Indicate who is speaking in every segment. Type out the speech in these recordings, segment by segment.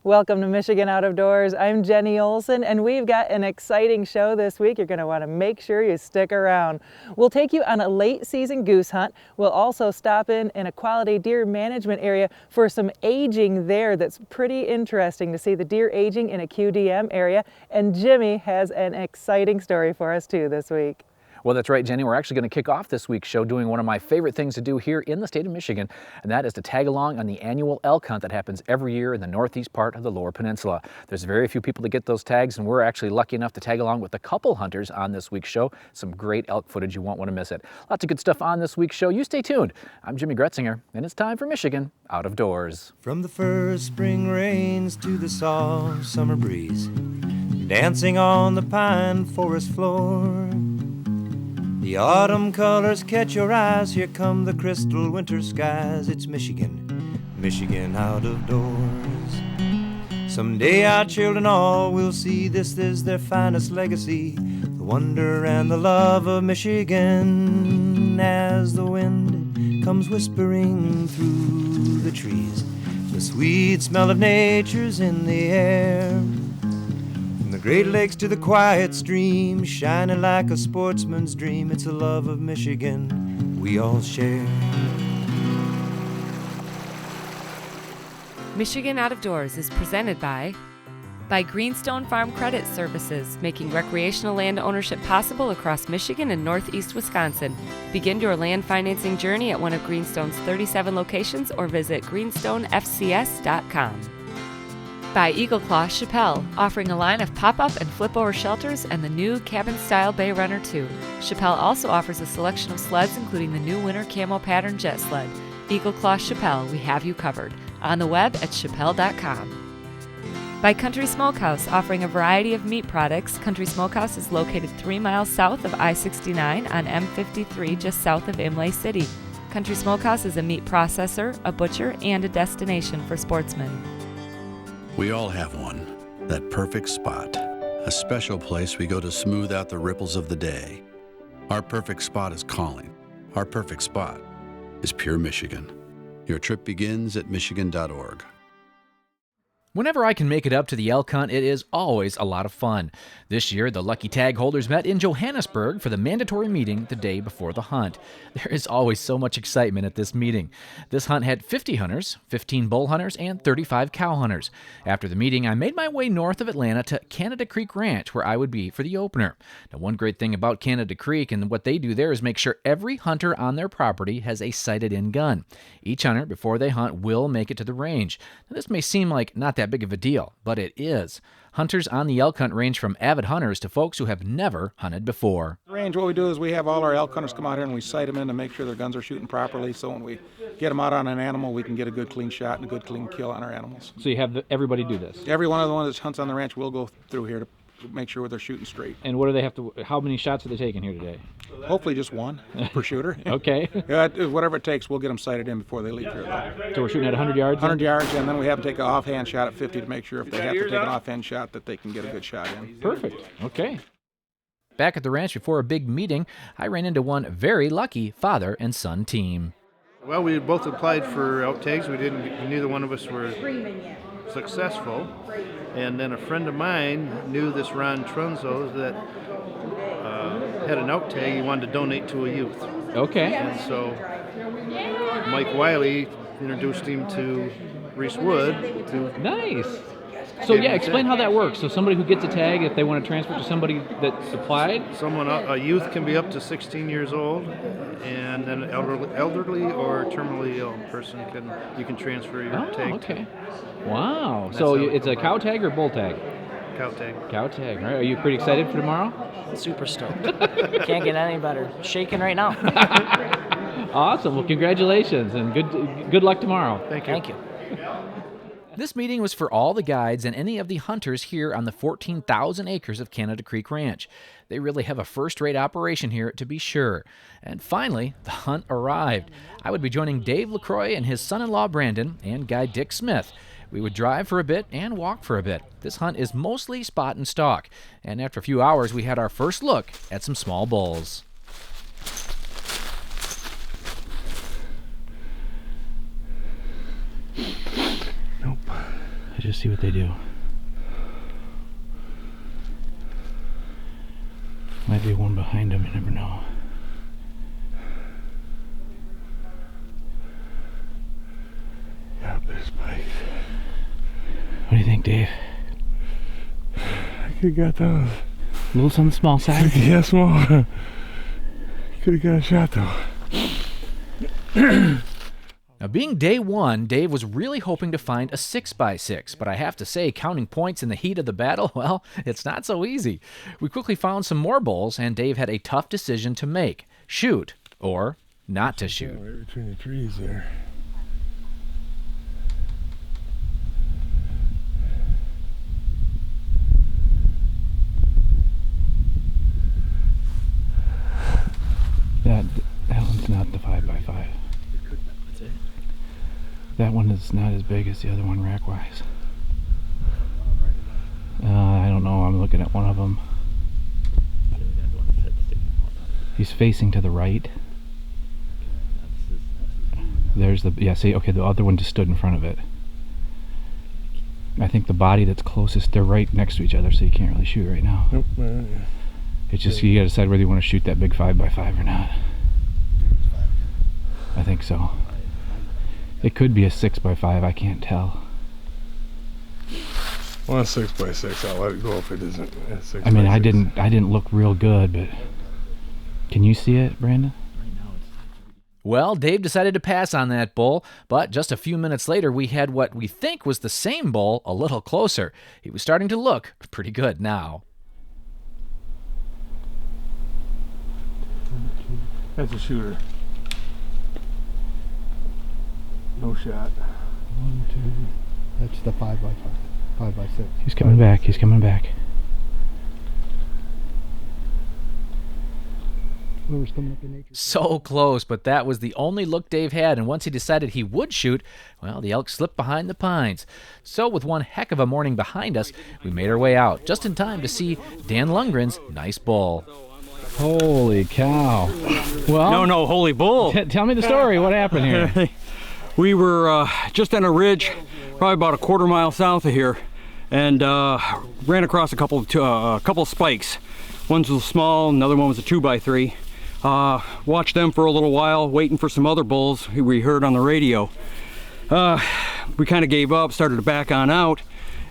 Speaker 1: Welcome to Michigan Out of Doors. I'm Jenny Olson, and we've got an exciting show this week. You're going to want to make sure you stick around. We'll take you on a late season goose hunt. We'll also stop in a quality deer management area for some aging there that's pretty interesting to see the deer aging in a QDM area. And Jimmy has an exciting story for us too this week.
Speaker 2: Well, that's right, Jenny. We're actually going to kick off this week's show doing one of my favorite things to do here in the state of Michigan, and that is to tag along on the annual elk hunt that happens every year in the northeast part of the Lower Peninsula. There's very few people that get those tags, and we're actually lucky enough to tag along with a couple hunters on this week's show. Some great elk footage. You won't want to miss it. Lots of good stuff on this week's show. You stay tuned. I'm Jimmy Gretzinger, and it's time for Michigan Out of Doors.
Speaker 3: From the first spring rains to the soft summer breeze, dancing on the pine forest floor, the autumn colors catch your eyes. Here come the crystal winter skies. It's Michigan, Michigan out of doors. Someday our children all will see this is their finest legacy, the wonder and the love of Michigan. As the wind comes whispering through the trees, the sweet smell of nature's in the air. From the Great Lakes to the quiet stream, shining like a sportsman's dream, it's the love of Michigan we all share.
Speaker 4: Michigan Out of Doors is presented by Greenstone Farm Credit Services, making recreational land ownership possible across Michigan and northeast Wisconsin. Begin your land financing journey at one of Greenstone's 37 locations or visit greenstonefcs.com. By Eagle Claw Chappelle, offering a line of pop-up and flip-over shelters and the new cabin-style Bay Runner 2. Chappelle also offers a selection of sleds, including the new winter camo pattern jet sled. Eagle Claw Chappelle, we have you covered. On the web at chappelle.com. By Country Smokehouse, offering a variety of meat products. Country Smokehouse is located 3 miles south of I-69 on M53, just south of Imlay City. Country Smokehouse is a meat processor, a butcher, and a destination for sportsmen.
Speaker 5: We all have one, that perfect spot, a special place we go to smooth out the ripples of the day. Our perfect spot is calling. Our perfect spot is Pure Michigan. Your trip begins at michigan.org.
Speaker 2: Whenever I can make it up to the elk hunt, it is always a lot of fun. This year, the lucky tag holders met in Johannesburg for the mandatory meeting the day before the hunt. There is always so much excitement at this meeting. This hunt had 50 hunters, 15 bull hunters, and 35 cow hunters. After the meeting, I made my way north of Atlanta to Canada Creek Ranch, where I would be for the opener. Now, one great thing about Canada Creek and what they do there is make sure every hunter on their property has a sighted-in gun. Each hunter, before they hunt, will make it to the range. Now, this may seem like not that big of a deal, but it is. Hunters on the elk hunt range from avid hunters to folks who have never hunted before.
Speaker 6: The range, what we do is we have all our elk hunters come out here and we sight them in to make sure their guns are shooting properly, so when we get them out on an animal, we can get a good clean shot and a good clean kill on our animals.
Speaker 2: So you have everybody do this?
Speaker 6: Every one of the ones that hunts on the ranch will go through here to make sure they're shooting straight.
Speaker 2: And what do they have to, how many shots are they taking here today?
Speaker 6: Hopefully just one per shooter.
Speaker 2: Okay.
Speaker 6: Yeah, whatever it takes, we'll get them sighted in before they leave here, though.
Speaker 2: So we're shooting at 100 yards?
Speaker 6: 100 yards, and then we have them take an offhand shot at 50 to make sure if they have to take an offhand shot that they can get a good shot in.
Speaker 2: Perfect. Okay. Back at the ranch before a big meeting, I ran into one very lucky father and son team.
Speaker 7: Well, we both applied for elk tags. Neither one of us were successful. And then a friend of mine knew this Ron Trunzo that had an elk tag he wanted to donate to a youth.
Speaker 2: Okay.
Speaker 7: And so Mike Wiley introduced him to Reese Wood.
Speaker 2: Nice. So yeah, explain how that works. So somebody who gets a tag, if they want to transfer to somebody that's applied?
Speaker 7: A youth can be up to 16 years old, and then an elderly or terminally ill person you can transfer your tag.
Speaker 2: Okay. Wow. So it's a cow tag or bull tag?
Speaker 7: Cow tag.
Speaker 2: Cow tag. All right. Are you pretty excited for tomorrow?
Speaker 8: Super stoked. Can't get any better. Shaking right now.
Speaker 2: Awesome. Well, congratulations and good luck tomorrow.
Speaker 7: Thank you.
Speaker 8: Thank you.
Speaker 2: This meeting was for all the guides and any of the hunters here on the 14,000 acres of Canada Creek Ranch. They really have a first-rate operation here, to be sure. And finally, the hunt arrived. I would be joining Dave LaCroix and his son-in-law Brandon and guide Dick Smith. We would drive for a bit and walk for a bit. This hunt is mostly spot and stalk. And after a few hours, we had our first look at some small bulls.
Speaker 9: Just see what they do. Might be one behind them, you never know.
Speaker 10: Yeah, there's spikes.
Speaker 9: What do you think, Dave?
Speaker 10: I could have got those.
Speaker 9: A little on the small side?
Speaker 10: Yeah, small. Could have got a shot though.
Speaker 2: Now, being day one, Dave was really hoping to find a 6x6, but I have to say, counting points in the heat of the battle, well, it's not so easy. We quickly found some more bulls, and Dave had a tough decision to make: shoot or not to shoot.
Speaker 10: Right between the trees there.
Speaker 9: That one's not the 5x5. That one is not as big as the other one rack-wise. I don't know. I'm looking at one of them. He's facing to the right. There's the, yeah, see, okay, the other one just stood in front of it. I think the body that's closest, they're right next to each other, so you can't really shoot right now.
Speaker 10: Nope.
Speaker 9: It's just, you gotta decide whether you want to shoot that big 5x5 or not. I think so. It could be a 6x5, I can't tell.
Speaker 10: Well, a 6x6, I'll let it go if it isn't a 6x6.
Speaker 9: I mean, I didn't look real good, but can you see it, Brandon?
Speaker 2: Well, Dave decided to pass on that bull, but just a few minutes later, we had what we think was the same bull a little closer. He was starting to look pretty good now.
Speaker 10: That's a shooter. No shot.
Speaker 11: 1, 2. That's the 5x5, 5x6.
Speaker 9: He's coming back. He's coming back.
Speaker 11: Whoever's coming up in nature.
Speaker 2: So close, but that was the only look Dave had, and once he decided he would shoot, well, the elk slipped behind the pines. So with one heck of a morning behind us, we made our way out, just in time to see Dan Lundgren's nice bull.
Speaker 9: Holy cow. Well,
Speaker 12: No, holy bull.
Speaker 9: Tell me the story. What happened here?
Speaker 12: We were just on a ridge, probably about a quarter mile south of here, and ran across a couple spikes. One was small, another one was a 2x3. Watched them for a little while, waiting for some other bulls who we heard on the radio. We kind of gave up, started to back on out,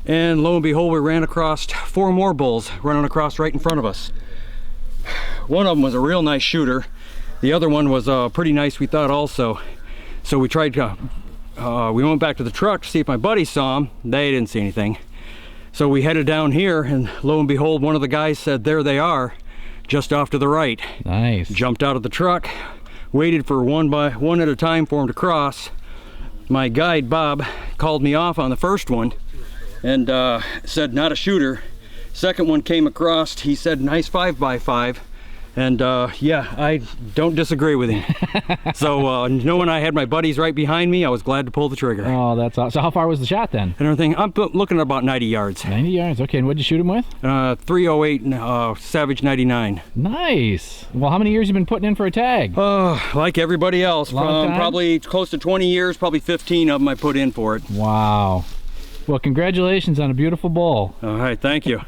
Speaker 12: and lo and behold, we ran across 4 more bulls running across right in front of us. One of them was a real nice shooter. The other one was pretty nice, we thought, also. So we tried to, we went back to the truck to see if my buddies saw them. They didn't see anything. So we headed down here, and lo and behold, one of the guys said, there they are, just off to the right.
Speaker 9: Nice.
Speaker 12: Jumped out of the truck, waited for one at a time for him to cross. My guide, Bob, called me off on the first one and said, not a shooter. Second one came across, he said, nice 5x5. And yeah, I don't disagree with him. So knowing I had my buddies right behind me, I was glad to pull the trigger.
Speaker 9: Oh, that's awesome. So how far was the shot then?
Speaker 12: And everything, I'm looking at about 90 yards.
Speaker 9: 90 yards, okay. And what'd you shoot him with?
Speaker 12: 308 Savage 99.
Speaker 9: Nice. Well, how many years you been putting in for a tag?
Speaker 12: Like everybody else,
Speaker 9: Long time?
Speaker 12: Probably close to 20 years, probably 15 of them I put in for it.
Speaker 9: Wow. Well, congratulations on a beautiful bull.
Speaker 12: All right, thank you.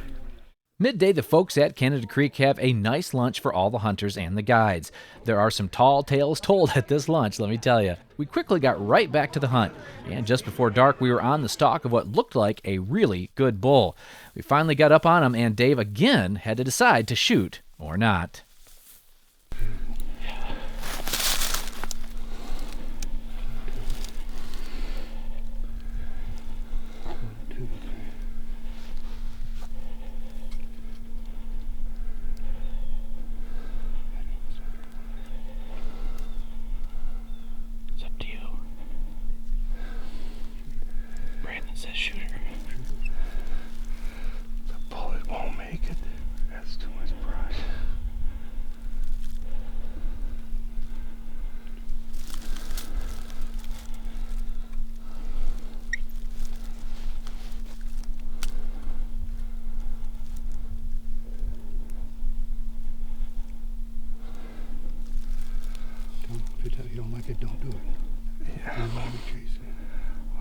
Speaker 2: Midday, the folks at Canada Creek have a nice lunch for all the hunters and the guides. There are some tall tales told at this lunch, let me tell you. We quickly got right back to the hunt, and just before dark, we were on the stalk of what looked like a really good bull. We finally got up on him, and Dave again had to decide to shoot or not.
Speaker 9: Says shooter.
Speaker 10: The bullet won't make it. That's too much brush.
Speaker 11: If you don't like it, don't do it.
Speaker 10: Yeah, I'm chasing.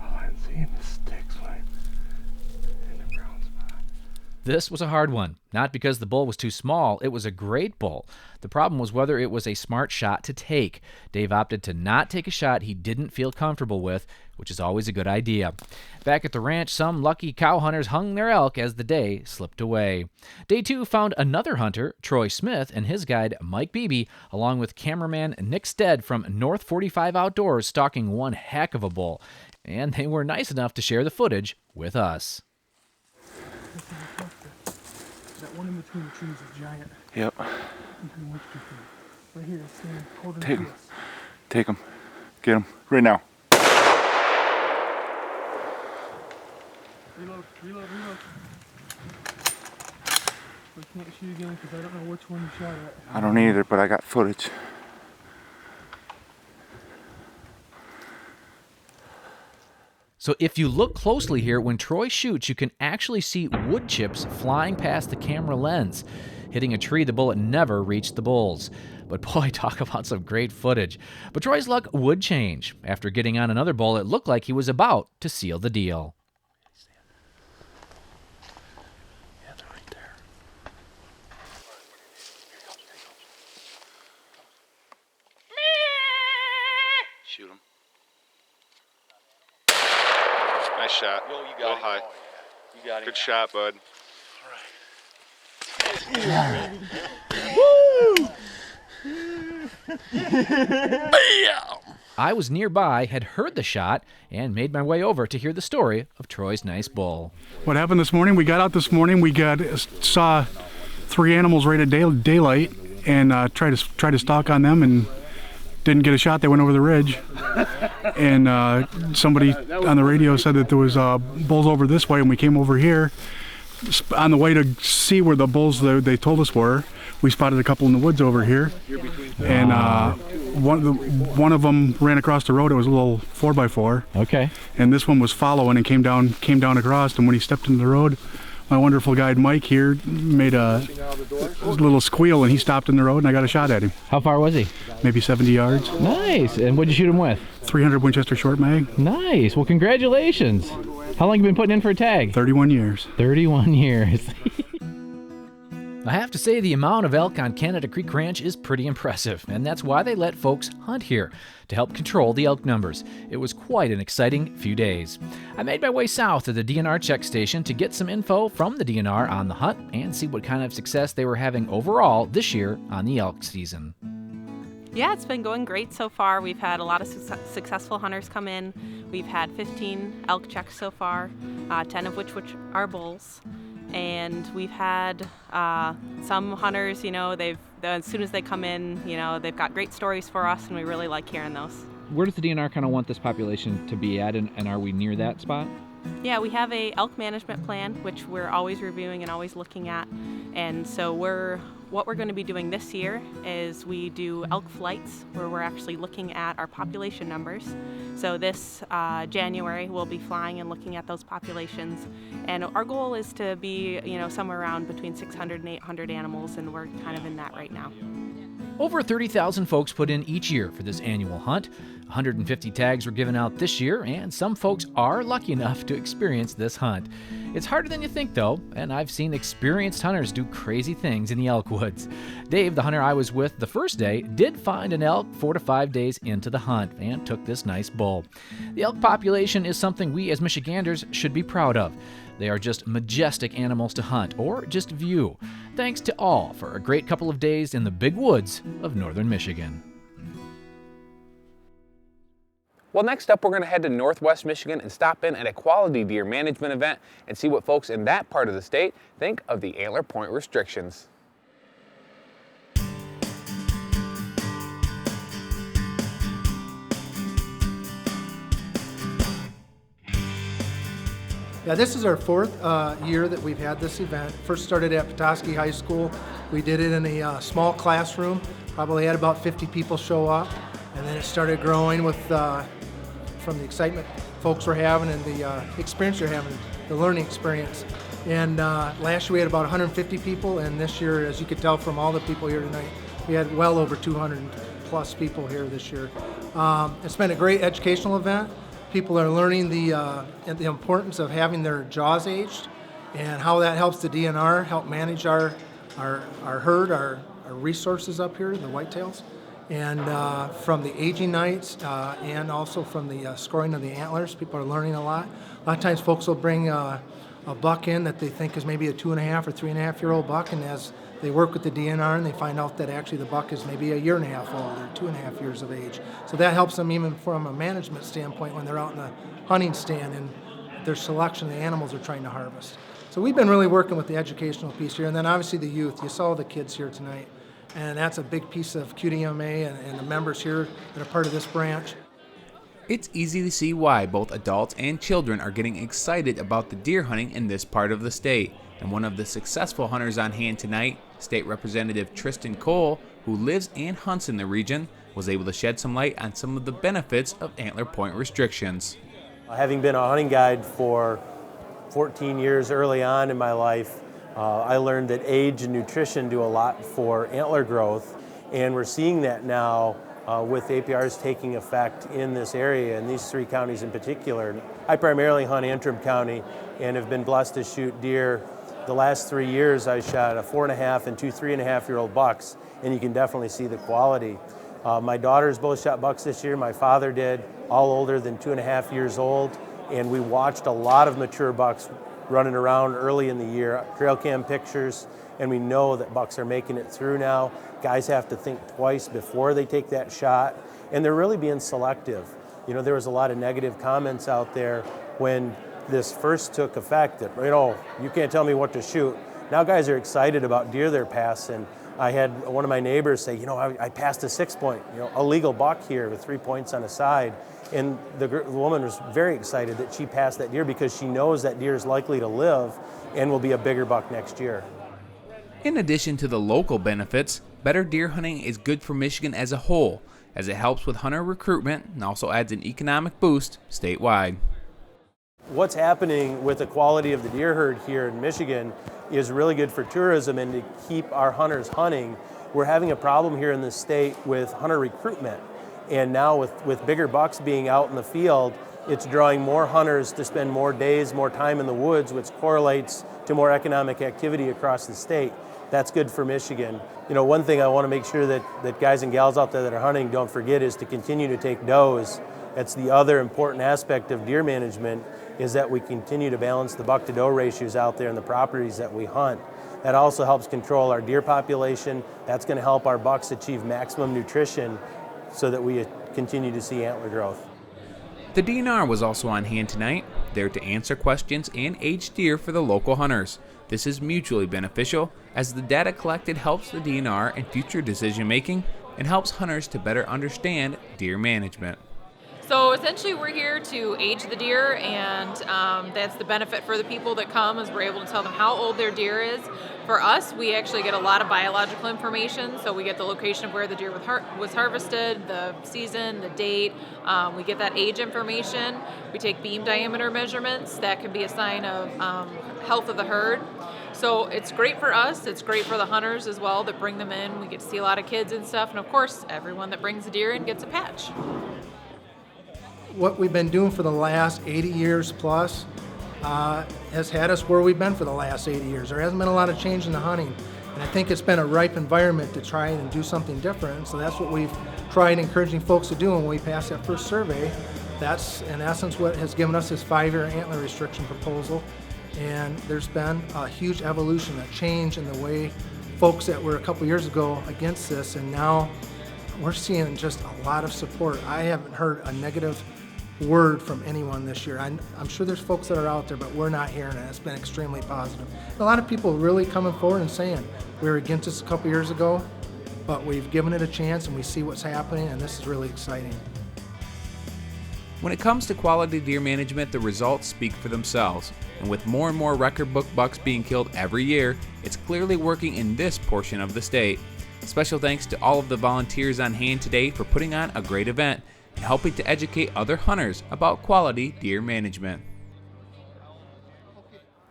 Speaker 10: All I'm seeing is sticks, right?
Speaker 2: This was a hard one, not because the bull was too small. It was a great bull. The problem was whether it was a smart shot to take. Dave opted to not take a shot he didn't feel comfortable with, which is always a good idea. Back at the ranch, some lucky cow hunters hung their elk as the day slipped away. Day 2 found another hunter, Troy Smith, and his guide, Mike Beebe, along with cameraman Nick Stead from North 45 Outdoors, stalking one heck of a bull. And they were nice enough to share the footage with us.
Speaker 11: That one in between the trees is giant.
Speaker 10: Yep.
Speaker 11: Right here, stand, hold
Speaker 10: Take him. Take him. Get him. Right now.
Speaker 11: Reload. We can't shoot again because I don't know which one you shot at.
Speaker 10: I don't either, but I got footage.
Speaker 2: So if you look closely here, when Troy shoots, you can actually see wood chips flying past the camera lens. Hitting a tree, the bullet never reached the bulls. But boy, talk about some great footage. But Troy's luck would change. After getting on another bull, it looked like he was about to seal the deal.
Speaker 10: Yeah, they're right there. Shoot him. Nice shot.
Speaker 13: Yo, you got
Speaker 10: Go
Speaker 13: it.
Speaker 10: high.
Speaker 13: You got it.
Speaker 10: Good shot, bud.
Speaker 2: I was nearby, had heard the shot, and made my way over to hear the story of Troy's nice bull.
Speaker 14: What happened this morning, we got out this morning, saw 3 animals right at daylight and tried to stalk on them and didn't get a shot. They went over the ridge. And somebody on the radio said that there was bulls over this way, and we came over here. On the way to see where the bulls they told us were, we spotted a couple in the woods over here. And one of them ran across the road. It was a little 4x4.
Speaker 9: Okay.
Speaker 14: And this one was following and came down across. And when he stepped into the road, my wonderful guide Mike here made a little squeal, and he stopped in the road, and I got a shot at him.
Speaker 9: How far was he?
Speaker 14: Maybe 70 yards.
Speaker 9: Nice. And what'd you shoot him with?
Speaker 14: 300 Winchester short mag.
Speaker 9: Nice. Well, congratulations. How long have you been putting in for a tag?
Speaker 14: 31 years.
Speaker 9: 31 years.
Speaker 2: I have to say the amount of elk on Canada Creek Ranch is pretty impressive, and that's why they let folks hunt here, to help control the elk numbers. It was quite an exciting few days. I made my way south to the DNR check station to get some info from the DNR on the hunt and see what kind of success they were having overall this year on the elk season.
Speaker 15: Yeah, it's been going great so far. We've had a lot of successful hunters come in. We've had 15 elk checks so far, 10 of which are bulls. And we've had some hunters, as soon as they come in, they've got great stories for us, and we really like hearing those.
Speaker 9: Where does the DNR kind of want this population to be at, and are we near that spot?
Speaker 15: Yeah, we have a elk management plan, which we're always reviewing and always looking at. And so what we're going to be doing this year is we do elk flights, where we're actually looking at our population numbers. So this January, we'll be flying and looking at those populations. And our goal is to be, somewhere around between 600 and 800 animals, and we're kind of in that right now.
Speaker 2: Over 30,000 folks put in each year for this annual hunt. 150 tags were given out this year, and some folks are lucky enough to experience this hunt. It's harder than you think, though, and I've seen experienced hunters do crazy things in the elk woods. Dave, the hunter I was with the first day, did find an elk 4 to 5 days into the hunt and took this nice bull. The elk population is something we as Michiganders should be proud of. They are just majestic animals to hunt or just view. Thanks to all for a great couple of days in the big woods of northern Michigan.
Speaker 16: Well, next up, we're going to head to Northwest Michigan and stop in at a quality deer management event and see what folks in that part of the state think of the antler point restrictions.
Speaker 17: Yeah, this is our 4th year that we've had this event. First started at Petoskey High School. We did it in a small classroom. Probably had about 50 people show up. And then it started growing with from the excitement folks were having and the experience they're having, the learning experience. And last year we had about 150 people, and this year, as you could tell from all the people here tonight, we had well over 200 plus people here this year. It's been a great educational event. People are learning the importance of having their jaws aged and how that helps the DNR help manage our herd, our resources up here, the whitetails, and from the aging nights and also from the scoring of the antlers. People are learning a lot. A lot of times folks will bring a buck in that they think is maybe a 2.5 or 3.5 year old buck, and as they work with the DNR and they find out that actually the buck is maybe 1.5 years old or 2.5 years of age. So that helps them even from a management standpoint when they're out in the hunting stand and their selection of the animals they're trying to harvest. So we've been really working with the educational piece here, and then obviously the youth. You saw the kids here tonight, and that's a big piece of QDMA and the members here that are part of this branch.
Speaker 16: It's easy to see why both adults and children are getting excited about the deer hunting in this part of the state. And one of the successful hunters on hand tonight, State Representative Tristan Cole, who lives and hunts in the region, was able to shed some light on some of the benefits of antler point restrictions.
Speaker 13: Having been a hunting guide for 14 years early on in my life, I learned that age and nutrition do a lot for antler growth, and we're seeing that now with APRs taking effect in this area, in these 3 counties in particular. I primarily hunt Antrim County and have been blessed to shoot deer. The last 3 years I shot a 4.5 and 2 3.5-year-old bucks, and you can definitely see the quality. My daughters both shot bucks this year, my father did, all older than 2.5 years old, and we watched a lot of mature bucks running around early in the year, trail cam pictures, and we know that bucks are making it through now. Guys have to think twice before they take that shot, and they're really being selective. You know, there was a lot of negative comments out there when this first took effect that, you know, you can't tell me what to shoot. Now guys are excited about deer they're passing. I had one of my neighbors say, you know, I passed a 6-point, you know, a legal buck here with 3 points on a side. And the woman was very excited that she passed that deer because she knows that deer is likely to live and will be a bigger buck next year.
Speaker 16: In addition to the local benefits, better deer hunting is good for Michigan as a whole, as it helps with hunter recruitment and also adds an economic boost statewide.
Speaker 13: What's happening with the quality of the deer herd here in Michigan is really good for tourism and to keep our hunters hunting. We're having a problem here in the state with hunter recruitment. And now with bigger bucks being out in the field, it's drawing more hunters to spend more days, more time in the woods, which correlates to more economic activity across the state. That's good for Michigan. You know, one thing I want to make sure that guys and gals out there that are hunting don't forget is to continue to take does. That's the other important aspect of deer management, is that we continue to balance the buck to doe ratios out there in the properties that we hunt. That also helps control our deer population. That's going to help our bucks achieve maximum nutrition so that we continue to see antler growth.
Speaker 16: The DNR was also on hand tonight, there to answer questions and age deer for the local hunters. This is mutually beneficial, as the data collected helps the DNR in future decision making and helps hunters to better understand deer management.
Speaker 18: So essentially we're here to age the deer, and that's the benefit for the people that come, is we're able to tell them how old their deer is. For us, we actually get a lot of biological information, so we get the location of where the deer was harvested, the season, the date. We get that age information. We take beam diameter measurements. That can be a sign of health of the herd. So it's great for us. It's great for the hunters as well that bring them in. We get to see a lot of kids and stuff, and of course, everyone that brings a deer in gets a patch.
Speaker 17: What we've been doing for the last 80 years plus has had us where we've been for the last 80 years. There hasn't been a lot of change in the hunting, and I think it's been a ripe environment to try and do something different. So that's what we've tried encouraging folks to do. And when we passed that first survey, that's in essence what has given us this 5-year antler restriction proposal. And there's been a huge evolution, a change in the way folks that were a couple years ago against this, and now we're seeing just a lot of support. I haven't heard a negative word from anyone this year. I'm sure there's folks that are out there, but we're not hearing it. It's been extremely positive. A lot of people really coming forward and saying, we were against this a couple years ago, but we've given it a chance and we see what's happening, and this is really exciting.
Speaker 16: When it comes to quality deer management, the results speak for themselves. And with more and more record book bucks being killed every year, it's clearly working in this portion of the state. Special thanks to all of the volunteers on hand today for putting on a great event and helping to educate other hunters about quality deer management.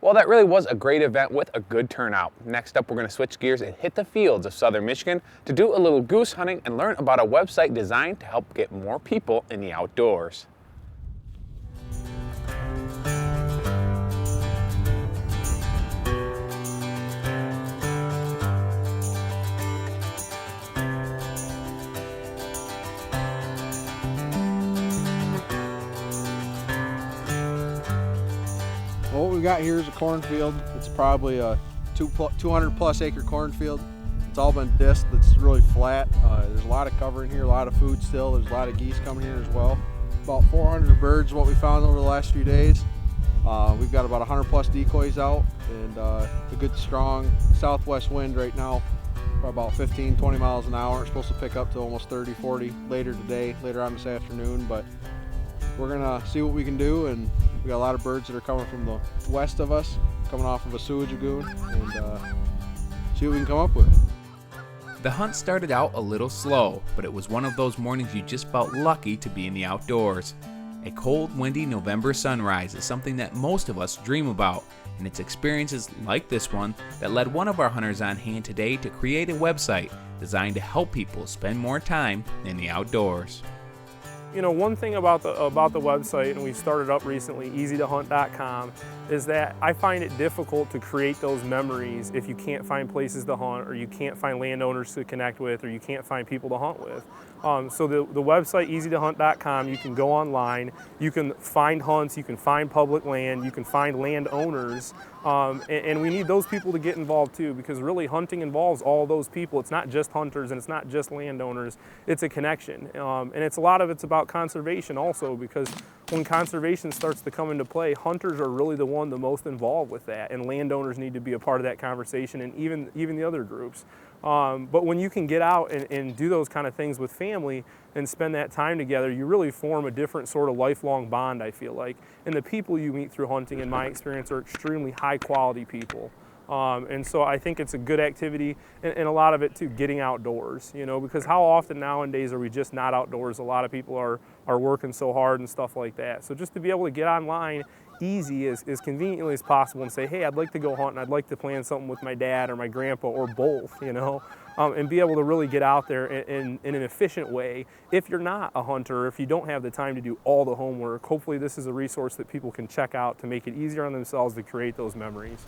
Speaker 16: Well, that really was a great event with a good turnout. Next up, we're going to switch gears and hit the fields of southern Michigan to do a little goose hunting and learn about a website designed to help get more people in the outdoors.
Speaker 19: Well, what we've got here is a cornfield. It's probably a 200 plus acre cornfield. It's all been disked. It's really flat. There's a lot of cover in here, a lot of food still. There's a lot of geese coming here as well. About 400 birds, what we found over the last few days. We've got about 100 plus decoys out, and a good strong southwest wind right now, for about 15, 20 miles an hour. It's supposed to pick up to almost 30, 40 later today, later on this afternoon, but we're gonna see what we can do, and we got a lot of birds that are coming from the west of us, coming off of a sewage lagoon, and see what we can come up with.
Speaker 16: The hunt started out a little slow, but it was one of those mornings you just felt lucky to be in the outdoors. A cold, windy November sunrise is something that most of us dream about, and it's experiences like this one that led one of our hunters on hand today to create a website designed to help people spend more time in the outdoors.
Speaker 20: You know, one thing about the website, and we started up recently, easytohunt.com, is that I find it difficult to create those memories if you can't find places to hunt, or you can't find landowners to connect with, or you can't find people to hunt with. So the website, easytohunt.com, you can go online, you can find hunts, you can find public land, you can find landowners, and we need those people to get involved too, because really hunting involves all those people. It's not just hunters and it's not just landowners, it's a connection. And a lot of it's about conservation also, because when conservation starts to come into play, hunters are really the most involved with that, and landowners need to be a part of that conversation, and even the other groups. But when you can get out and do those kind of things with family and spend that time together, you really form a different sort of lifelong bond, I feel like. And the people you meet through hunting, in my experience, are extremely high quality people. And so I think it's a good activity, and a lot of it too, getting outdoors, you know, because how often nowadays are we just not outdoors? A lot of people are working so hard and stuff like that. So just to be able to get online easy, as conveniently as possible, and say, hey, I'd like to go hunt, and I'd like to plan something with my dad or my grandpa or both, you know, and be able to really get out there in an efficient way. If you're not a hunter, if you don't have the time to do all the homework, hopefully this is a resource that people can check out to make it easier on themselves to create those memories.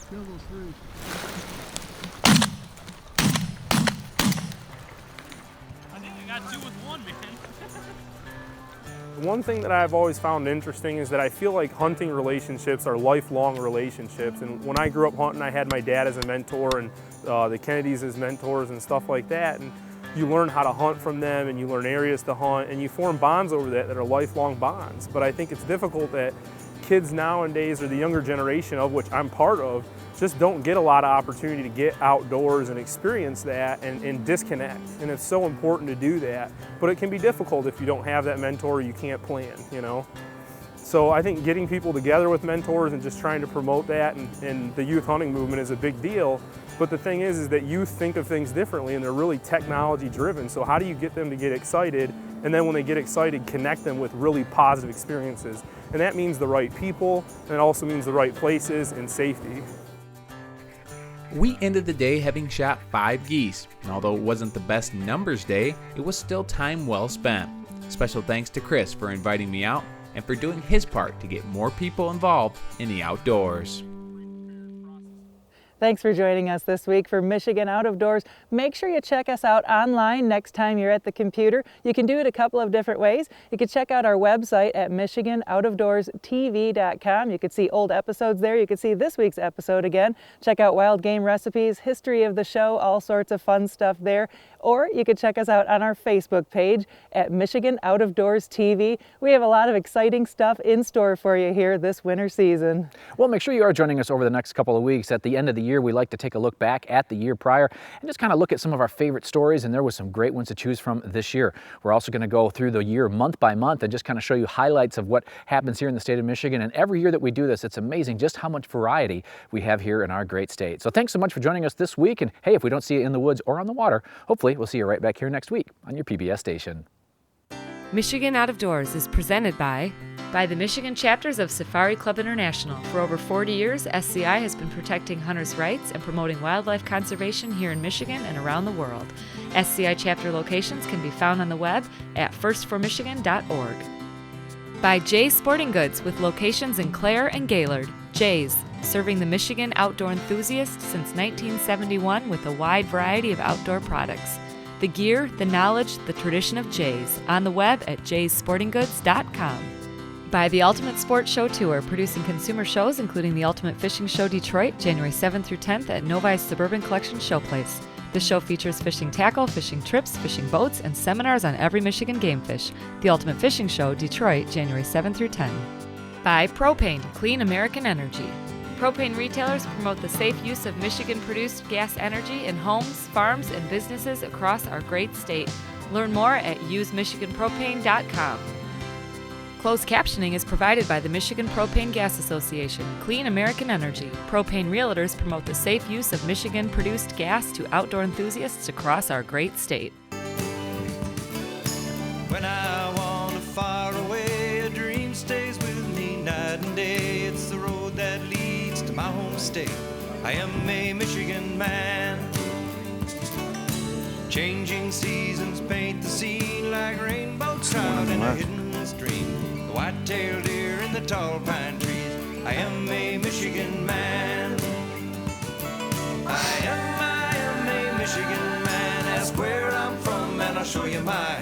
Speaker 11: Kill those three.
Speaker 20: I think I got two with one, man. One thing that I've always found interesting is that I feel like hunting relationships are lifelong relationships. And when I grew up hunting, I had my dad as a mentor, and the Kennedys as mentors and stuff like that. And you learn how to hunt from them, and you learn areas to hunt, and you form bonds over that are lifelong bonds. But I think it's difficult that kids nowadays, or the younger generation, of which I'm part of, just don't get a lot of opportunity to get outdoors and experience that and disconnect. And it's so important to do that. But it can be difficult if you don't have that mentor or you can't plan, you know? So I think getting people together with mentors and just trying to promote that, and the youth hunting movement is a big deal. But the thing is that youth think of things differently, and they're really technology driven. So how do you get them to get excited? And then when they get excited, connect them with really positive experiences. And that means the right people, and it also means the right places and safety.
Speaker 16: We ended the day having shot 5 geese, and although it wasn't the best numbers day, it was still time well spent. Special thanks to Chris for inviting me out and for doing his part to get more people involved in the outdoors.
Speaker 1: Thanks for joining us this week for Michigan Out of Doors. Make sure you check us out online next time you're at the computer. You can do it a couple of different ways. You can check out our website at michiganoutofdoorstv.com. You can see old episodes there. You can see this week's episode again. Check out wild game recipes, history of the show, all sorts of fun stuff there. Or you can check us out on our Facebook page at Michigan Out of Doors TV. We have a lot of exciting stuff in store for you here this winter season.
Speaker 2: Well, make sure you are joining us over the next couple of weeks. At the end of the year, we like to take a look back at the year prior and just kind of look at some of our favorite stories, and there was some great ones to choose from this year. We're also going to go through the year month by month and just kind of show you highlights of what happens here in the state of Michigan. And every year that we do this, it's amazing just how much variety we have here in our great state. So thanks so much for joining us this week. And hey, if we don't see you in the woods or on the water, hopefully we'll see you right back here next week on your PBS station.
Speaker 4: Michigan Out of Doors is presented by the Michigan chapters of Safari Club International. For over 40 years, SCI has been protecting hunters' rights and promoting wildlife conservation here in Michigan and around the world. SCI chapter locations can be found on the web at firstformichigan.org. By Jay's Sporting Goods, with locations in Clare and Gaylord. Jay's, serving the Michigan outdoor enthusiast since 1971 with a wide variety of outdoor products. The gear, the knowledge, the tradition of Jay's, on the web at jayssportinggoods.com. By the Ultimate Sports Show Tour, producing consumer shows including the Ultimate Fishing Show Detroit, January 7th through 10th at Novi's Suburban Collection Showplace. The show features fishing tackle, fishing trips, fishing boats, and seminars on every Michigan game fish. The Ultimate Fishing Show, Detroit, January 7 through 10. By Propane, Clean American Energy. Propane retailers promote the safe use of Michigan-produced gas energy in homes, farms, and businesses across our great state. Learn more at usemichiganpropane.com. Closed captioning is provided by the Michigan Propane Gas Association. Clean American Energy. Propane realtors promote the safe use of Michigan-produced gas to outdoor enthusiasts across our great state.
Speaker 3: When I wander far away, a dream stays with me night and day. It's the road that leads to my home state. I am a Michigan man. Changing seasons paint the scene like rainbow trout in a hidden stream. The white-tailed deer in the tall pine trees. I am a Michigan man. I am a Michigan man. Ask where I'm from and I'll show you my